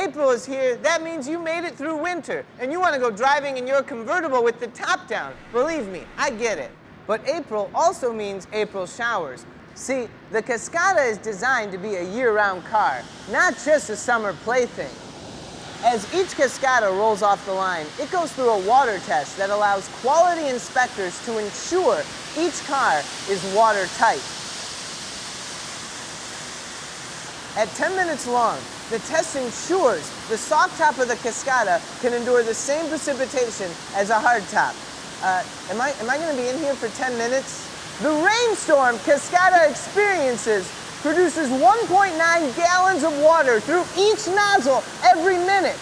April is here, that means you made it through winter, and you want to go driving in your convertible with the top down. Believe me, I get it. But April also means April showers. See, the Cascada is designed to be a year-round car, not just a summer plaything. As each Cascada rolls off the line, it goes through a water test that allows quality inspectors to ensure each car is watertight. At 10 minutes long, the test ensures the soft top of the Cascada can endure the same precipitation as a hard top. Am I going to be in here for 10 minutes? The rainstorm Cascada experiences produces 1.9 gallons of water through each nozzle every minute.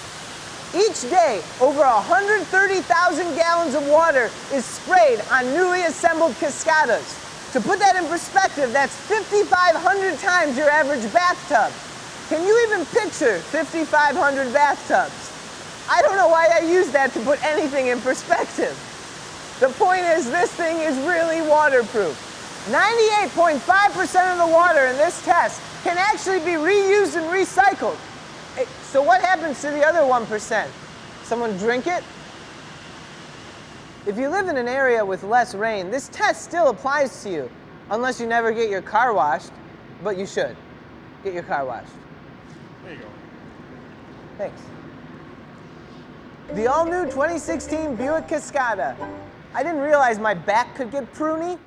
Each day, over 130,000 gallons of water is sprayed on newly assembled Cascadas. To put that in perspective, that's 5,500 times your average bathtub. Can you even picture 5,500 bathtubs? I don't know why I use that to put anything in perspective. The point is, this thing is really waterproof. 98.5% of the water in this test can actually be reused and recycled. So what happens to the other 1%? Someone drink it? If you live in an area with less rain, this test still applies to you, unless you never get your car washed, but you should. Get your car washed. There you go. Thanks. The all-new 2016 Buick Cascada. I didn't realize my back could get pruny,